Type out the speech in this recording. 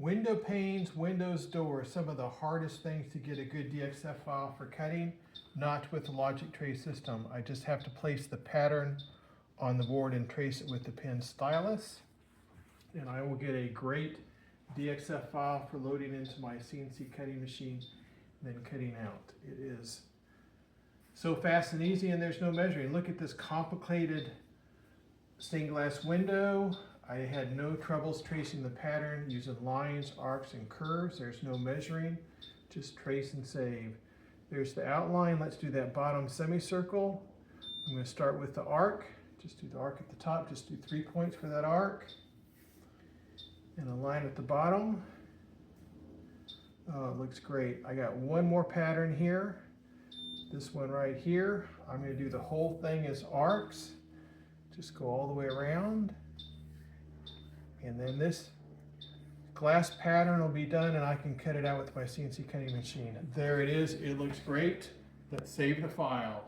Window panes, windows, doors, some of the hardest things to get a good DXF file for cutting, not with the logic trace system. I just have to place the pattern on the board and trace it with the pen stylus. And I will get a great DXF file for loading into my CNC cutting machine and then cutting out. It is so fast and easy, and there's no measuring. Look at this complicated stained glass window. I had no troubles tracing the pattern using lines, arcs, and curves. There's no measuring, just trace and save. There's the outline. Let's do that bottom semicircle. I'm going to start with the arc. Just do the arc at the top. Just do 3 points for that arc. And a line at the bottom. Oh, it looks great. I got one more pattern here. This one right here. I'm going to do the whole thing as arcs. Just go all the way around. And then this glass pattern will be done, and I can cut it out with my CNC cutting machine. There it is. It looks great. Let's save the file.